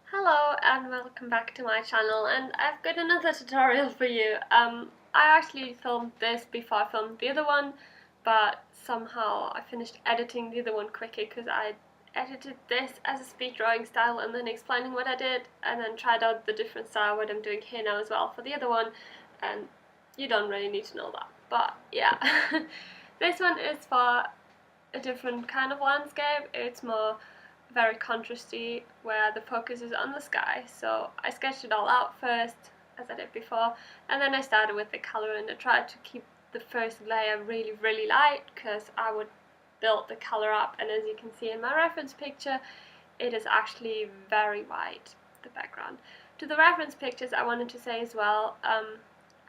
Hello and welcome back to my channel, and I've got another tutorial for you. I actually filmed this before I filmed the other one, but somehow I finished editing the other one quicker because I edited this as a speed drawing style and then explaining what I did, and then tried out the different style what I'm doing here now as well for the other one, and you don't really need to know that. But yeah, this one is for a different kind of landscape. It's more very contrasty, where the focus is on the sky. So I sketched it all out first, as I did before, and then I started with the colour, and I tried to keep the first layer really light because I would build the colour up, and as you can see in my reference picture, it is actually very white, the background. To the reference pictures, I wanted to say as well,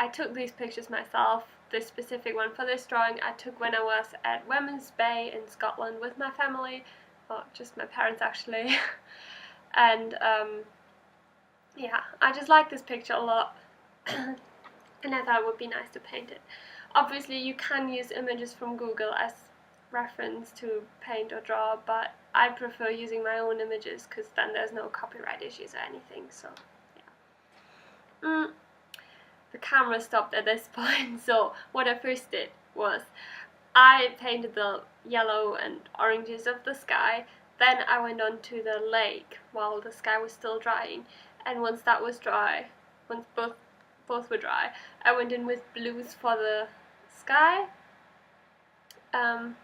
I took these pictures myself. This specific one for this drawing I took when I was at Women's Bay in Scotland with my family, or just my parents actually. And yeah, I just like this picture a lot and I thought it would be nice to paint it. Obviously you can use images from Google as reference to paint or draw, but I prefer using my own images because then there's no copyright issues or anything, so yeah. The camera stopped at this point, so what I first did was I painted the yellow and oranges of the sky, then I went on to the lake while the sky was still drying, and once that was dry, once both were dry, I went in with blues for the sky, and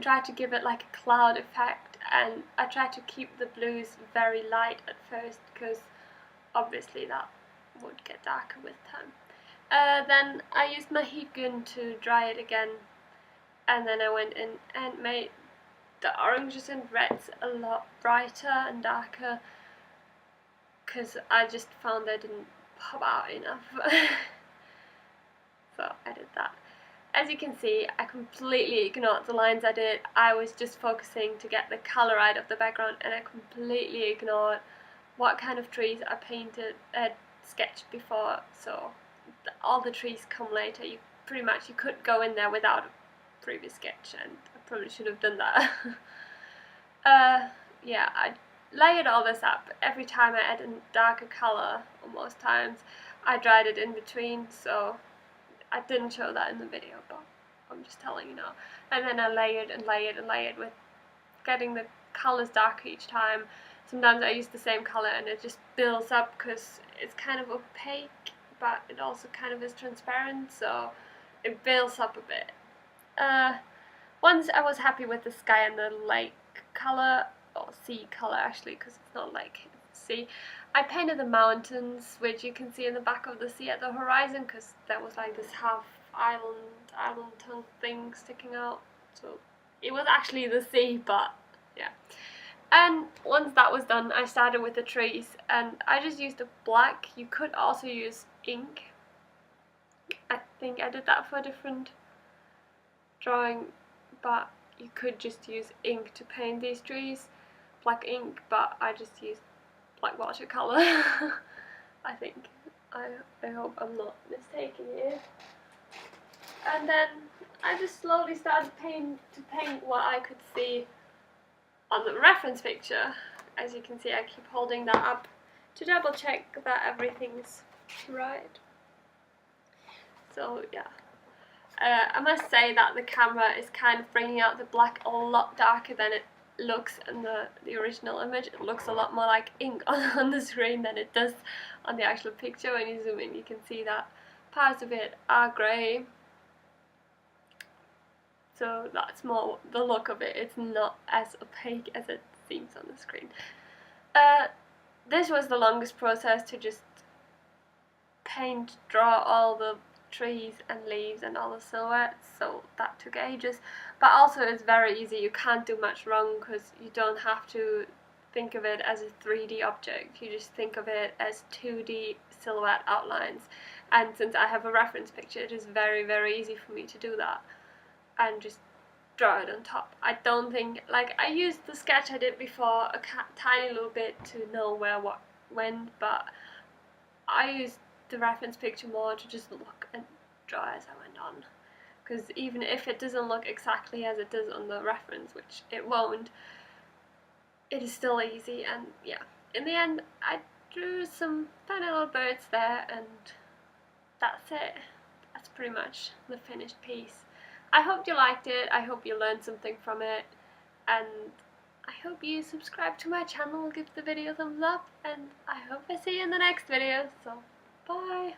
tried to give it like a cloud effect, and I tried to keep the blues very light at first because obviously that would get darker with time. Then I used my heat gun to dry it again, and then I went in and made the oranges and reds a lot brighter and darker because I just found they didn't pop out enough. So I did that. As you can see, I completely ignored the lines I did. I was just focusing to get the colour out of the background, and I completely ignored what kind of trees I sketched before. So all the trees come later. You could go in there without a previous sketch, and I probably should have done that. Yeah, I layered all this up. Every time I add a darker colour, or most times, I dried it in between, so I didn't show that in the video, but I'm just telling you now. And then I layered and layered and layered with getting the colours darker each time. Sometimes I use the same colour and it just builds up because it's kind of opaque, but it also kind of is transparent, so it builds up a bit. Once I was happy with the sky and the lake colour, or sea colour actually, because it's not lake, it's sea, I painted the mountains, which you can see in the back of the sea at the horizon, because there was like this half island tongue thing sticking out, so it was actually the sea, but yeah. And once that was done, I started with the trees, and I just used a black. You could also use ink. I think I did that for a different drawing, but you could just use ink to paint these trees, black ink, but I just used black watercolour. I think. I hope I'm not mistaken here. And then I just slowly started to paint what I could see on the reference picture. As you can see, I keep holding that up to double check that everything's right. So yeah. I must say that the camera is kind of bringing out the black a lot darker than it looks in the original image. It looks a lot more like ink on the screen than it does on the actual picture. When you zoom in, you can see that parts of it are grey. So that's more the look of it. It's not as opaque as it seems on the screen. This was the longest process to just draw all the trees and leaves and all the silhouettes, so that took ages, but also it's very easy. You can't do much wrong because you don't have to think of it as a 3D object, you just think of it as 2D silhouette outlines, and since I have a reference picture, it is very easy for me to do that and just draw it on top. I don't think, like, I used the sketch I did before a tiny little bit to know where what went, but I used the reference picture more to just look and draw as I went on, because even if it doesn't look exactly as it does on the reference, which it won't, it is still easy. And yeah, in the end I drew some tiny little birds there, and that's it. That's pretty much the finished piece. I hope you liked it, I hope you learned something from it, and I hope you subscribe to my channel, give the video a thumbs up, and I hope I see you in the next video, so bye!